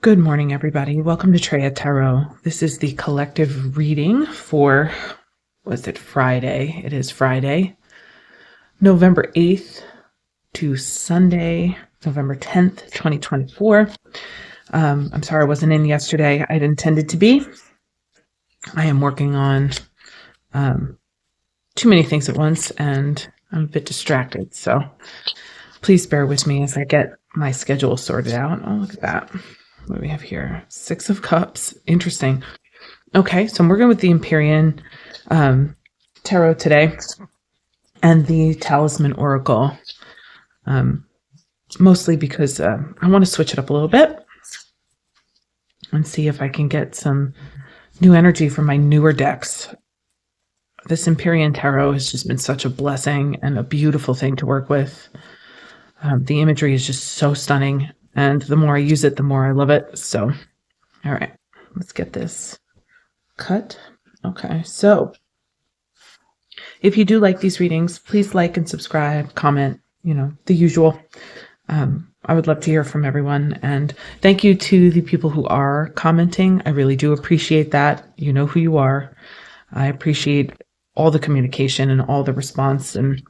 Good morning, everybody. Welcome to Treya Tarot. This is the collective reading for, was it Friday? It is Friday, November 8th to Sunday, November 10th, 2024. I'm sorry I wasn't in yesterday. I'd intended to be. I am working on too many things at once, and I'm a bit distracted. So please bear with me as I get my schedule sorted out. Oh, look at that. What do we have here? 6 of Cups. Interesting. Okay, so I'm working with the Empyrean Tarot today and the Talisman Oracle, mostly because I want to switch it up a little bit and see if I can get some new energy from my newer decks. This Empyrean Tarot has just been such a blessing and a beautiful thing to work with. The imagery is just so stunning. And the more I use it, the more I love it. So, all right, let's get this cut. Okay, so if you do like these readings, please like and subscribe, comment, the usual. I would love to hear from everyone. And thank you to the people who are commenting. I really do appreciate that. You know who you are. I appreciate all the communication and all the response. And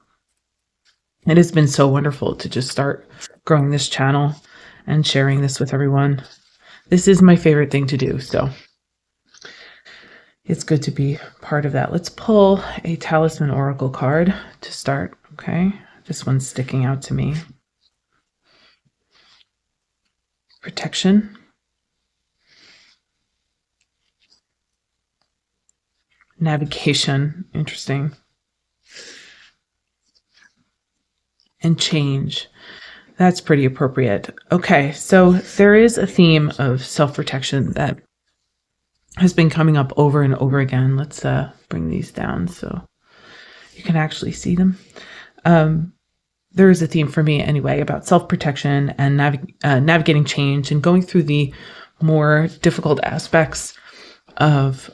it has been so wonderful to just start growing this channel and sharing this with everyone. This is my favorite thing to do, so it's good to be part of that. Let's pull a Talisman Oracle card to start, okay? This one's sticking out to me. Protection. Navigation, interesting. And change. That's pretty appropriate. Okay, so there is a theme of self-protection that has been coming up over and over again. Let's bring these down so you can actually see them. There is a theme for me anyway about self-protection and navigating change and going through the more difficult aspects of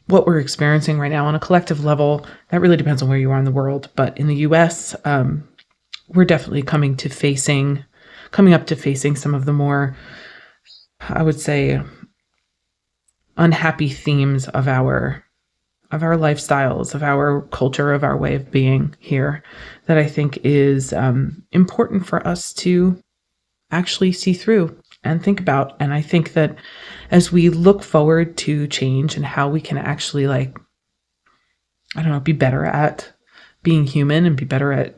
what we're experiencing right now on a collective level. That really depends on where you are in the world, but in the US, we're definitely coming up to facing some of the more, I would say, unhappy themes of our lifestyles, of our culture, of our way of being here, that I think is important for us to actually see through and think about. And I think that as we look forward to change and how we can actually, be better at being human and be better at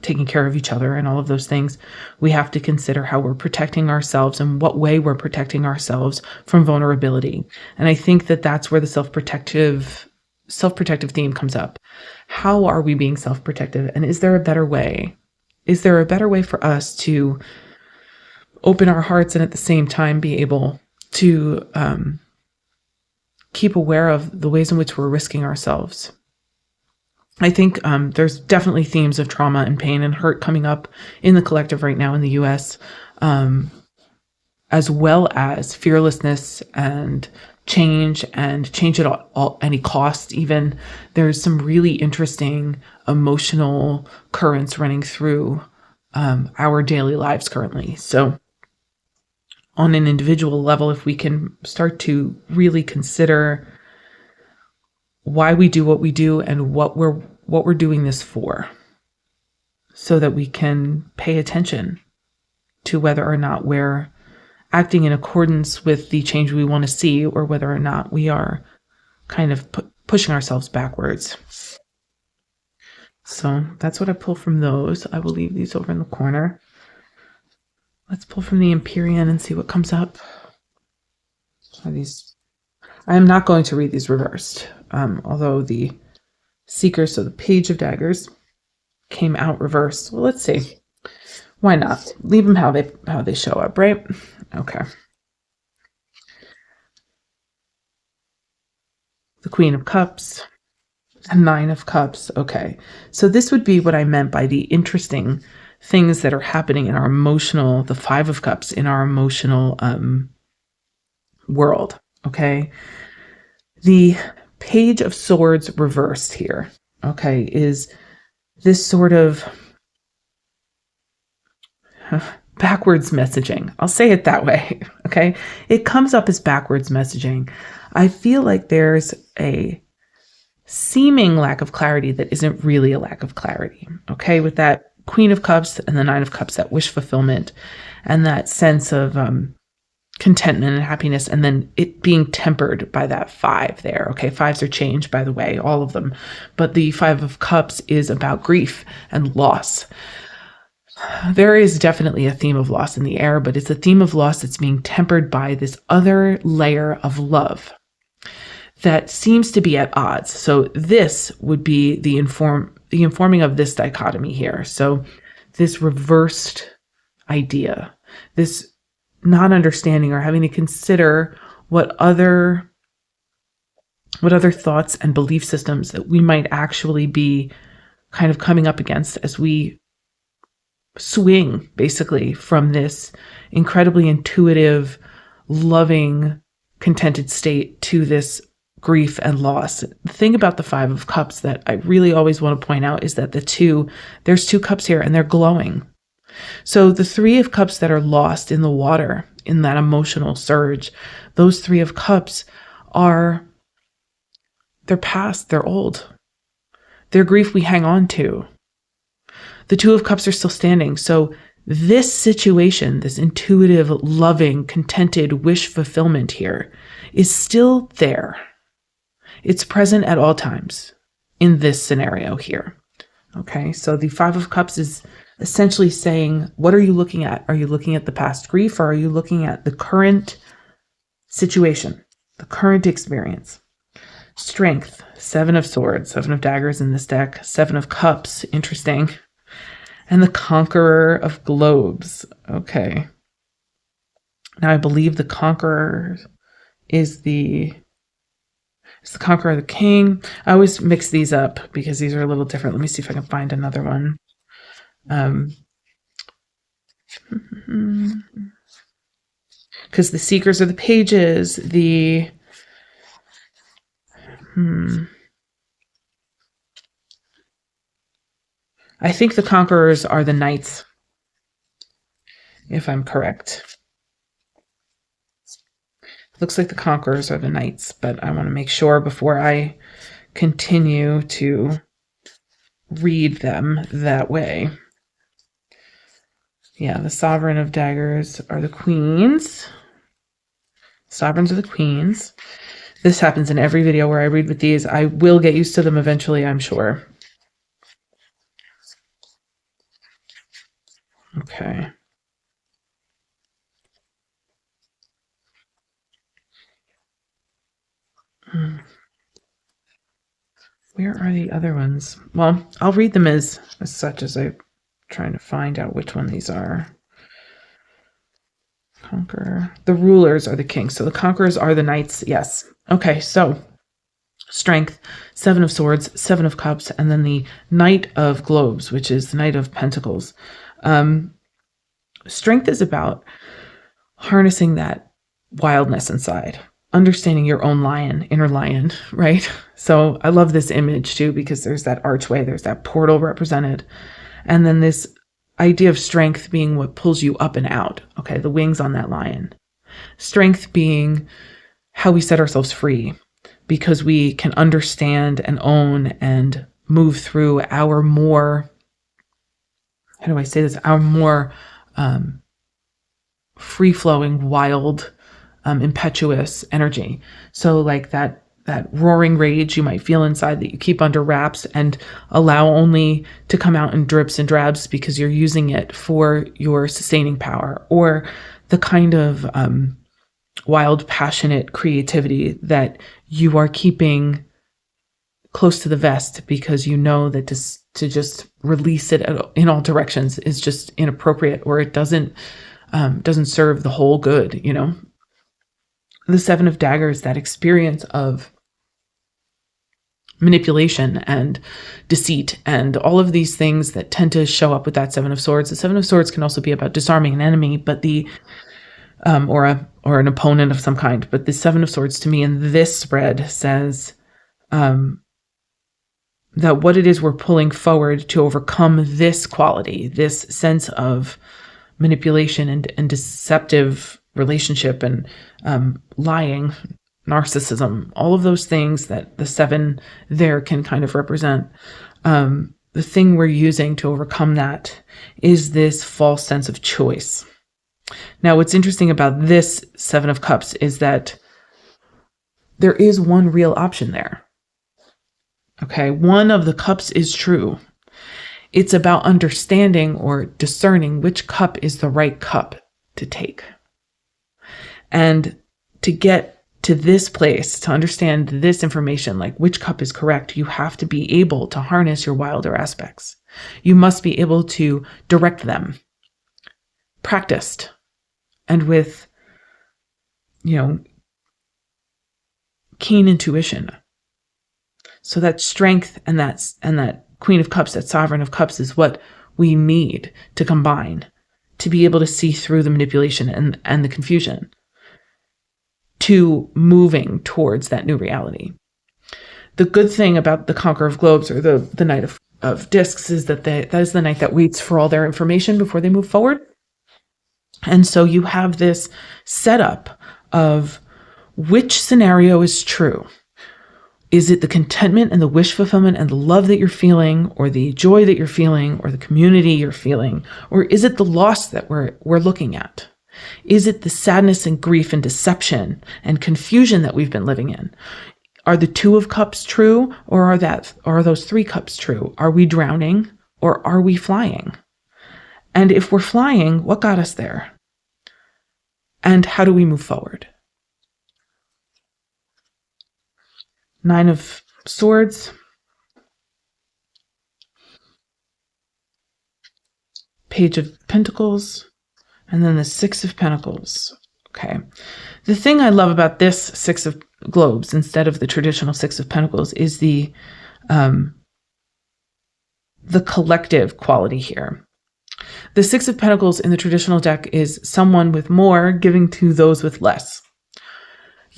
taking care of each other and all of those things, we have to consider how we're protecting ourselves and what way we're protecting ourselves from vulnerability. And I think that that's where the self-protective theme comes up. How are we being self-protective? And is there a better way? Is there a better way for us to open our hearts and at the same time be able to keep aware of the ways in which we're risking ourselves? I think there's definitely themes of trauma and pain and hurt coming up in the collective right now in the US, as well as fearlessness and change at all any cost. Even there's some really interesting emotional currents running through our daily lives currently. So on an individual level, if we can start to really consider why we do what we do and what we're doing this for, so that we can pay attention to whether or not we're acting in accordance with the change we want to see, or whether or not we are kind of pushing ourselves backwards. So that's what I pull from those. I will leave these over in the corner. Let's pull from the Empyrean and see what comes up. I am not going to read these reversed, although the Seeker, so the Page of Daggers, came out reversed. Well, let's see. Why not? Leave them how they show up, right? Okay. The Queen of Cups, and 9 of Cups. Okay. So this would be what I meant by the interesting things that are happening in our emotional, the 5 of Cups, in our emotional world. Okay. The Page of Swords reversed here, okay, is this sort of backwards messaging. I'll say it that way. Okay. It comes up as backwards messaging. I feel like there's a seeming lack of clarity that isn't really a lack of clarity. Okay. With that Queen of Cups and the Nine of Cups, that wish fulfillment and that sense of contentment and happiness, and then it being tempered by that 5 there. Okay. 5s are changed, by the way, all of them. But the 5 of Cups is about grief and loss. There is definitely a theme of loss in the air, but it's a theme of loss that's being tempered by this other layer of love that seems to be at odds. So this would be the informing of this dichotomy here. So this reversed idea, this not understanding or having to consider what other thoughts and belief systems that we might actually be kind of coming up against as we swing basically from this incredibly intuitive, loving, contented state to this grief and loss. The thing about the 5 of Cups that I really always want to point out is that there's 2 cups here and they're glowing. So the 3 of Cups that are lost in the water, in that emotional surge, those 3 of Cups they're past, they're old. They're grief we hang on to. The 2 of Cups are still standing. So this situation, this intuitive, loving, contented wish fulfillment here is still there. It's present at all times in this scenario here. Okay, so the 5 of Cups is essentially saying, what are you looking at? Are you looking at the past grief, or are you looking at the current situation, the current experience? Strength, 7 of Swords, 7 of Daggers in this deck, 7 of Cups, interesting. And the Conqueror of Globes. Okay. Now I believe the Conqueror is the Conqueror of the King. I always mix these up because these are a little different. Let me see if I can find another one. Because the Seekers are the Pages. I think the Conquerors are the Knights, if I'm correct. Looks like the Conquerors are the Knights, but I want to make sure before I continue to read them that way. Yeah, the Sovereign of Daggers are the Queens. Sovereigns are the Queens. This happens in every video where I read with these. I will get used to them eventually, I'm sure. Okay. Where are the other ones? Well, I'll read them as such as I'm trying to find out which one these are. Conqueror. The Rulers are the Kings. So the Conquerors are the Knights. Yes. Okay, so Strength, 7 of Swords, 7 of Cups, and then the Knight of Globes, which is the Knight of Pentacles. Strength is about harnessing that wildness inside, understanding your own lion, inner lion, right? So I love this image too, because there's that archway, there's that portal represented. And then this idea of strength being what pulls you up and out. Okay, the wings on that lion. Strength being how we set ourselves free, because we can understand and own and move through our more, how do I say this? Our more free-flowing, wild, impetuous energy. So like that roaring rage you might feel inside that you keep under wraps and allow only to come out in drips and drabs because you're using it for your sustaining power, or the kind of wild, passionate creativity that you are keeping close to the vest because you know that to just release it in all directions is just inappropriate, or it doesn't serve the whole good, you know. The 7 of Daggers, that experience of manipulation and deceit and all of these things that tend to show up with that 7 of Swords. The 7 of Swords can also be about disarming an enemy, but or an opponent of some kind. But the 7 of Swords to me in this spread says that what it is we're pulling forward to overcome this quality, this sense of manipulation and deceptive relationship and lying, narcissism, all of those things that the 7 there can kind of represent. The thing we're using to overcome that is this false sense of choice. Now, what's interesting about this 7 of Cups is that there is one real option there. Okay, one of the cups is true. It's about understanding or discerning which cup is the right cup to take. And to get to this place, to understand this information, like which cup is correct, you have to be able to harness your wilder aspects. You must be able to direct them, practiced, and with, keen intuition. So that strength and that Queen of Cups, that Sovereign of Cups, is what we need to combine to be able to see through the manipulation and the confusion to moving towards that new reality. The good thing about the Conqueror of Globes or the Knight of Discs is that that is the knight that waits for all their information before they move forward. And so you have this setup of which scenario is true. Is it the contentment and the wish fulfillment and the love that you're feeling, or the joy that you're feeling, or the community you're feeling? Or is it the loss that we're looking at? Is it the sadness and grief and deception and confusion that we've been living in? Are the 2 of Cups true, or are those 3 cups true? Are we drowning, or are we flying? And if we're flying, what got us there? And how do we move forward? 9 of Swords, Page of Pentacles, and then the 6 of Pentacles. Okay. The thing I love about this 6 of Globes instead of the traditional 6 of Pentacles is the collective quality here. The 6 of Pentacles in the traditional deck is someone with more giving to those with less.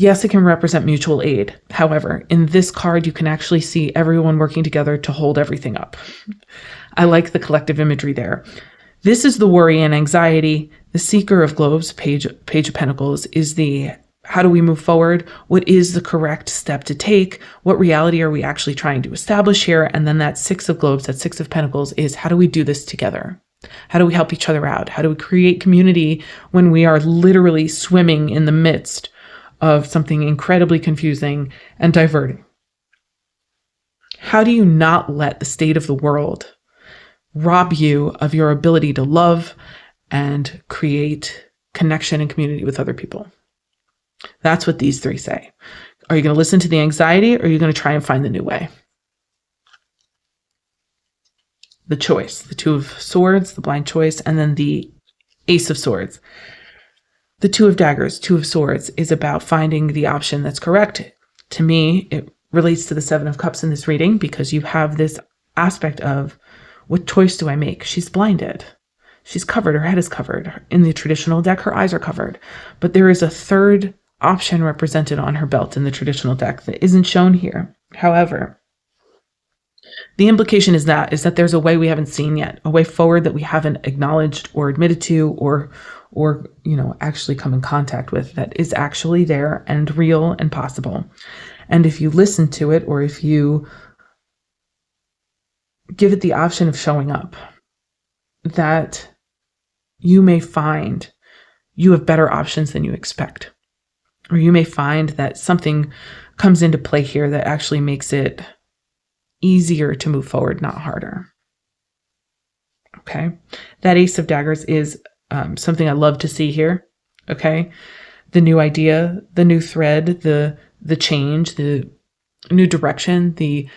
Yes, it can represent mutual aid. However, in this card, you can actually see everyone working together to hold everything up. I like the collective imagery there. This is the worry and anxiety. The Seeker of Globes, Page of Pentacles, is the how do we move forward? What is the correct step to take? What reality are we actually trying to establish here? And then that 6 of Globes, that 6 of Pentacles, is how do we do this together? How do we help each other out? How do we create community when we are literally swimming in the midst of something incredibly confusing and diverting? How do you not let the state of the world rob you of your ability to love and create connection and community with other people? That's what these 3 say. Are you going to listen to the anxiety, or are you going to try and find the new way? The choice, the 2 of Swords, the blind choice, and then the Ace of Swords. The 2 of Daggers, 2 of Swords, is about finding the option that's correct. To me, it relates to the 7 of Cups in this reading, because you have this aspect of, what choice do I make? She's blinded. She's covered. Her head is covered. In the traditional deck, her eyes are covered. But there is a third option represented on her belt in the traditional deck that isn't shown here. However, the implication is that there's a way we haven't seen yet, a way forward that we haven't acknowledged or admitted to or actually come in contact with, that is actually there and real and possible. And if you listen to it, or if you give it the option of showing up, that you may find you have better options than you expect. Or you may find that something comes into play here that actually makes it easier to move forward, not harder. Okay. That Ace of Daggers is something I love to see here. Okay. The new idea, the new thread, the change, the new direction, the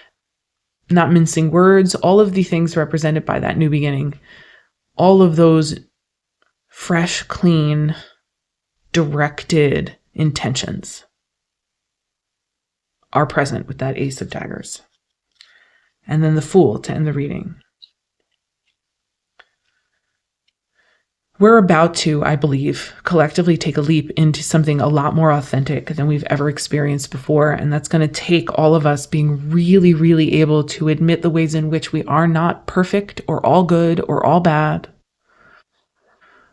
not mincing words, all of the things represented by that new beginning, all of those fresh, clean, directed intentions are present with that Ace of Daggers. And then the Fool to end the reading. We're about to, I believe, collectively take a leap into something a lot more authentic than we've ever experienced before. And that's going to take all of us being really, really able to admit the ways in which we are not perfect or all good or all bad.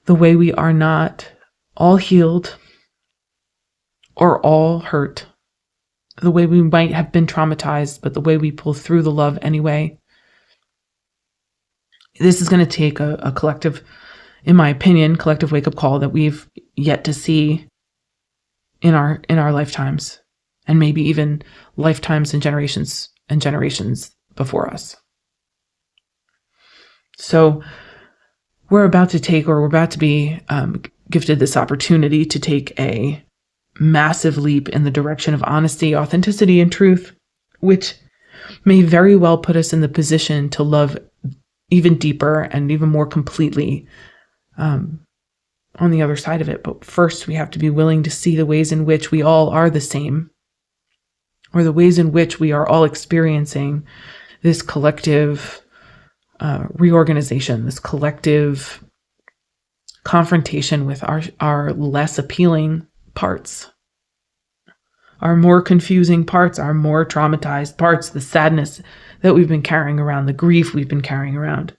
the way we are not all healed or all hurt, the way we might have been traumatized, but the way we pull through the love anyway. This is going to take a collective, in my opinion, collective wake-up call that we've yet to see in our lifetimes, and maybe even lifetimes and generations before us. So we're about to be gifted this opportunity to take a massive leap in the direction of honesty, authenticity, and truth, which may very well put us in the position to love even deeper and even more completely on the other side of it. But first, we have to be willing to see the ways in which we all are the same, or the ways in which we are all experiencing this collective reorganization, this collective confrontation with our less appealing parts, our more confusing parts, our more traumatized parts, the sadness that we've been carrying around, the grief we've been carrying around.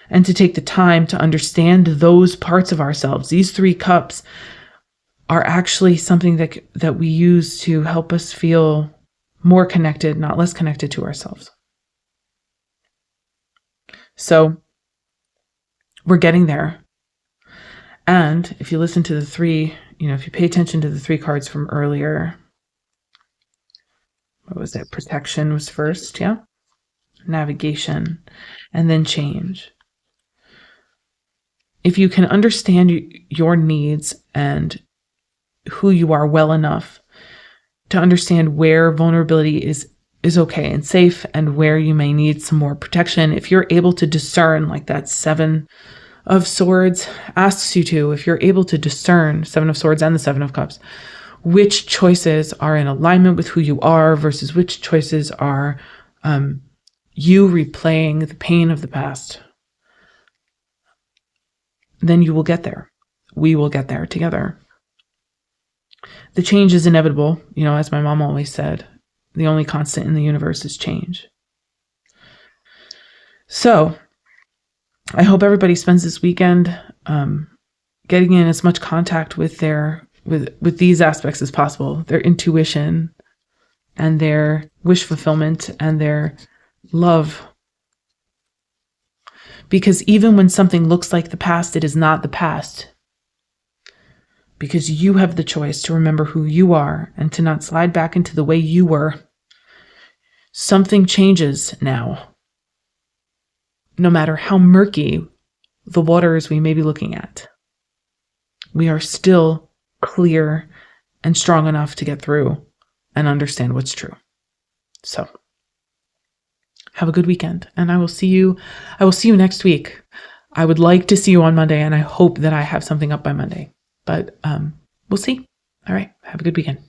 And to take the time to understand those parts of ourselves. These 3 cups are actually something that we use to help us feel more connected, not less connected to ourselves. So we're getting there. And if you listen to the 3, if you pay attention to the 3 cards from earlier, what was it? Protection was first, yeah? Navigation, and then change. If you can understand your needs and who you are well enough to understand where vulnerability is okay and safe, and where you may need some more protection, if you're able to discern, like that 7 of Swords asks you to, if you're able to discern, 7 of Swords and the 7 of Cups, which choices are in alignment with who you are versus which choices are you replaying the pain of the past, then you will get there. We will get there together. The change is inevitable. As my mom always said, the only constant in the universe is change. So I hope everybody spends this weekend getting in as much contact with with these aspects as possible, their intuition and their wish fulfillment and their love. Because even when something looks like the past, it is not the past. Because you have the choice to remember who you are and to not slide back into the way you were. Something changes now. No matter how murky the waters we may be looking at, we are still clear and strong enough to get through and understand what's true. So have a good weekend, and I will see you next week. I would like to see you on Monday, and I hope that I have something up by Monday, but we'll see. All right. Have a good weekend.